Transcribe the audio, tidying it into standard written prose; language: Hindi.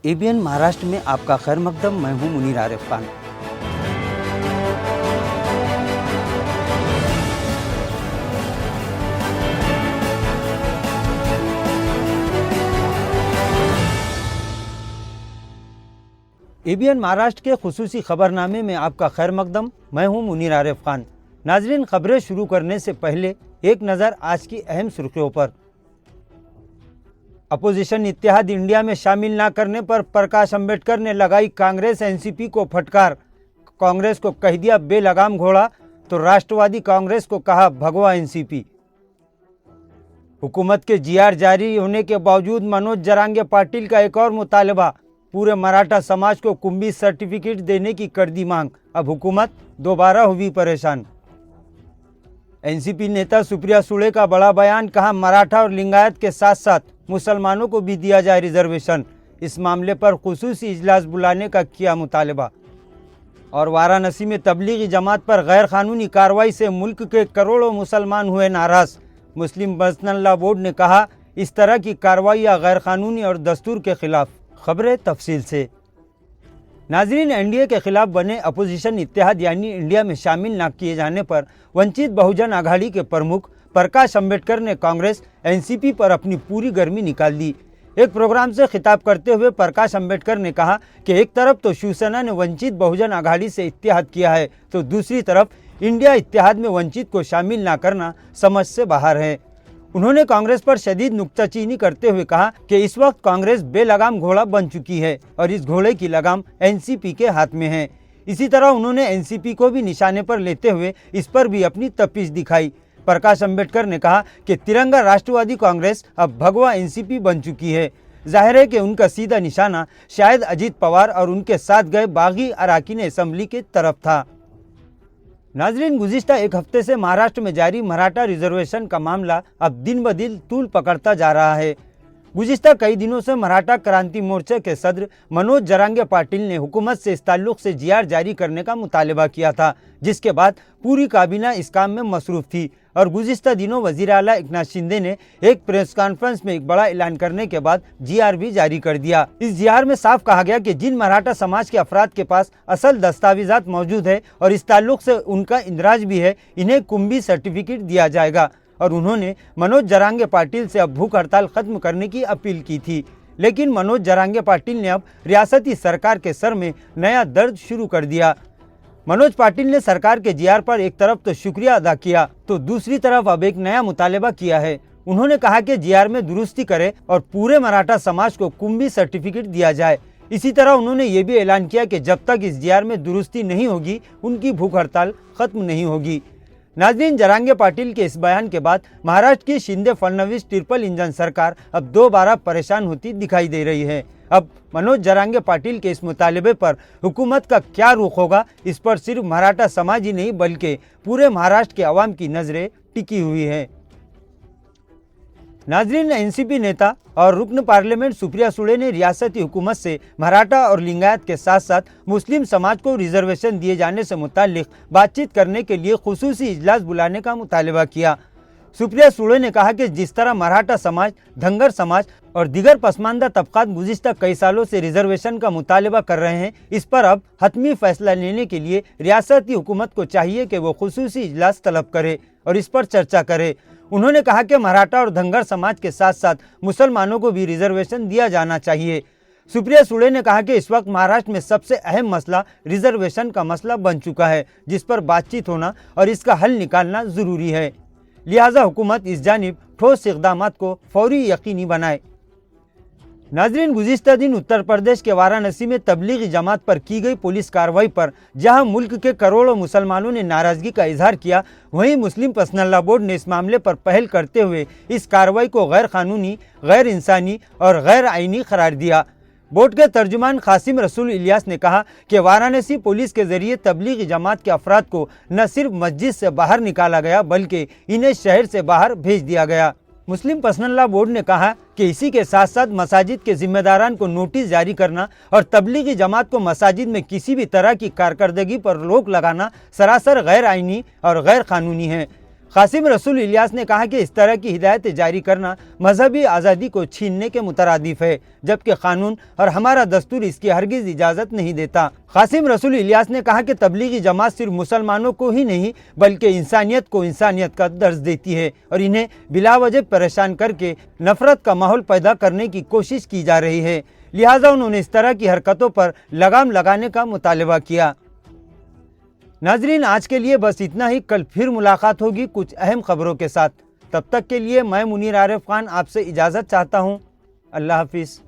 एबीएन महाराष्ट्र में आपका खैर मकदम। मैं हूं मुनीर आरिफ खान। एबीएन महाराष्ट्र के खुसूसी खबरनामे में आपका खैर मकदम। मैं हूं मुनीर आरिफ खान। नाजरीन, खबरें शुरू करने से पहले एक नज़र आज की अहम सुर्खियों पर। अपोजिशन इत्तेहाद इंडिया में शामिल न करने पर प्रकाश अंबेडकर ने लगाई कांग्रेस एनसीपी को फटकार। कांग्रेस को कह दिया बेलगाम घोड़ा, तो राष्ट्रवादी कांग्रेस को कहा भगवा एनसीपी। हुकूमत के जीआर जारी होने के बावजूद मनोज जरांगे पाटिल का एक और मुतालबा। पूरे मराठा समाज को कुंभी सर्टिफिकेट देने की कर दी मांग। अब हुकूमत दोबारा हुई परेशान। एनसीपी नेता सुप्रिया सुळे का बड़ा बयान, कहा मराठा और लिंगायत के साथ साथ मुसलमानों को भी दिया जाए रिजर्वेशन। इस मामले पर खुसूसी इजलास बुलाने का किया मुतालबा। और वाराणसी में तबलीगी जमात पर गैर कानूनी कार्रवाई से मुल्क के करोड़ों मुसलमान हुए नाराज। मुस्लिम पर्सनल लॉ बोर्ड ने कहा इस तरह की कार्रवाइयाँ गैर कानूनी और दस्तूर के खिलाफ। खबरें तफसील से। नाजरीन, एनडीए के खिलाफ बने अपोजिशन इत्तेहाद यानी इंडिया में शामिल न किए जाने पर वंचित बहुजन आघाड़ी के प्रमुख प्रकाश अंबेडकर ने कांग्रेस एनसीपी पर अपनी पूरी गर्मी निकाल दी। एक प्रोग्राम से खिताब करते हुए प्रकाश अंबेडकर ने कहा कि एक तरफ तो शिवसेना ने वंचित बहुजन आघाड़ी से इत्तेहाद किया है, तो दूसरी तरफ इंडिया इत्तेहाद में वंचित को शामिल न करना समझ से बाहर है। उन्होंने कांग्रेस पर शदीद नुक्ताचीनी करते हुए कहा कि इस वक्त कांग्रेस बेलगाम घोड़ा बन चुकी है और इस घोड़े की लगाम एनसीपी के हाथ में है। इसी तरह उन्होंने एनसीपी को भी निशाने पर लेते हुए इस पर भी अपनी तपिश दिखाई। प्रकाश अंबेडकर ने कहा कि तिरंगा राष्ट्रवादी कांग्रेस अब भगवा एनसीपी बन चुकी है। जाहिर है कि उनका सीधा निशाना शायद अजीत पवार और उनके साथ गए बागी अरकान असेंबली की तरफ था। नाजरीन, गुज़िश्ता एक हफ्ते से महाराष्ट्र में जारी मराठा रिजर्वेशन का मामला अब दिन ब दिन तूल पकड़ता जा रहा है। गुज़िश्ता कई दिनों से मराठा क्रांति मोर्चे के सदर मनोज जरांगे पाटिल ने हुकूमत से इस ताल्लुक से जीआर जारी करने का मुतालबा किया था, जिसके बाद पूरी काबीना इस काम में मसरूफ थी। और गुज़िश्ता दिनों वज़ीर आला एकनाथ शिंदे ने एक प्रेस कॉन्फ्रेंस में एक बड़ा ऐलान करने के बाद जीआर भी जारी कर दिया। इस जीआर में साफ कहा गया कि जिन मराठा समाज के अफराद के पास असल दस्तावेजात मौजूद है और इस ताल्लुक से उनका इंदराज भी है, इन्हें कुंभी सर्टिफिकेट दिया जाएगा। और उन्होंने मनोज जरांगे पाटिल से अब भूख हड़ताल खत्म करने की अपील की थी। लेकिन मनोज जरांगे पाटिल ने अब रियासती सरकार के सर में नया दर्द शुरू कर दिया। मनोज पाटिल ने सरकार के जीआर पर एक तरफ तो शुक्रिया अदा किया, तो दूसरी तरफ अब एक नया मुतालबा किया है। उन्होंने कहा कि जीआर में दुरुस्ती करे और पूरे मराठा समाज को कुंभी सर्टिफिकेट दिया जाए। इसी तरह उन्होंने ये भी ऐलान किया कि जब तक इस जीआर में दुरुस्ती नहीं होगी, उनकी भूख हड़ताल खत्म नहीं होगी। नाज़रीन, जरांगे पाटिल के इस बयान के बाद महाराष्ट्र की शिंदे फडणवीस ट्रिपल इंजन सरकार अब दोबारा परेशान होती दिखाई दे रही है। अब मनोज जरांगे पाटिल के इस मुतालबे पर हुकूमत का क्या रुख होगा, इस पर सिर्फ मराठा समाज ही नहीं बल्कि पूरे महाराष्ट्र के अवाम की नजरें टिकी हुई है। नाजरीन, एनसीपी नेता और रुकन पार्लियामेंट सुप्रिया सुळे ने रियासती हुकूमत से मराठा और लिंगायत के साथ साथ मुस्लिम समाज को रिजर्वेशन दिए जाने से मुताल्लिक बातचीत करने के लिए खुसूसी इजलास बुलाने का मुतालबा किया। सुप्रिया सुळे ने कहा कि जिस तरह मराठा समाज, धंगर समाज और दीगर पसमानदा तबकात गुज़िश्ता कई सालों से रिजर्वेशन का मुतालबा कर रहे हैं, इस पर अब हतमी फैसला लेने के लिए रियासती हुकूमत को चाहिए कि वो खुसूसी इजलास तलब करे और इस पर चर्चा करे। उन्होंने कहा कि मराठा और धंगर समाज के साथ साथ मुसलमानों को भी रिजर्वेशन दिया जाना चाहिए। सुप्रिया सुळे ने कहा कि इस वक्त महाराष्ट्र में सबसे अहम मसला रिजर्वेशन का मसला बन चुका है, जिस पर बातचीत होना और इसका हल निकालना ज़रूरी है। लिहाजा हुकूमत इस जानिब ठोस इक़दामात को फौरी यकीनी बनाए। नाजरीन, गुज़िश्ता दिन उत्तर प्रदेश के वाराणसी में तबलीगी जमात पर की गई पुलिस कार्रवाई पर जहां मुल्क के करोड़ों मुसलमानों ने नाराज़गी का इजहार किया, वहीं मुस्लिम पर्सनल लॉ बोर्ड ने इस मामले पर पहल करते हुए इस कार्रवाई को गैर कानूनी, गैर इंसानी और गैर आईनी करार दिया। बोर्ड के तर्जुमान कासिम रसूल इलियास ने कहा कि वाराणसी पुलिस के जरिए तबलीगी जमात के अफराद को न सिर्फ मस्जिद से बाहर निकाला गया बल्कि इन्हें शहर से बाहर भेज दिया गया। मुस्लिम पर्सनल लॉ बोर्ड ने कहा कि इसी के साथ साथ मसाजिद के जिम्मेदारान को नोटिस जारी करना और तबलीगी जमात को मसाजिद में किसी भी तरह की कारकर्दगी पर रोक लगाना सरासर गैर आईनी और गैर कानूनी है। कासिम रसूल इलियास ने कहा कि इस तरह की हिदायतें जारी करना मजहबी आज़ादी को छीनने के मुतरादिफ है, जबकि कानून और हमारा दस्तूर इसकी हरगिज इजाज़त नहीं देता। कासिम रसूल इलियास ने कहा कि तबलीगी जमात सिर्फ मुसलमानों को ही नहीं बल्कि इंसानियत को इंसानियत का दर्ज देती है और इन्हें बिलावजह परेशान करके नफरत का माहौल पैदा करने की कोशिश की जा रही है। लिहाजा उन्होंने इस तरह की हरकतों पर लगाम लगाने का मुतालबा किया। नाजरीन, आज के लिए बस इतना ही। कल फिर मुलाकात होगी कुछ अहम खबरों के साथ। तब तक के लिए मैं मुनीर आरिफ खान आपसे इजाज़त चाहता हूँ। अल्लाह हाफिज़।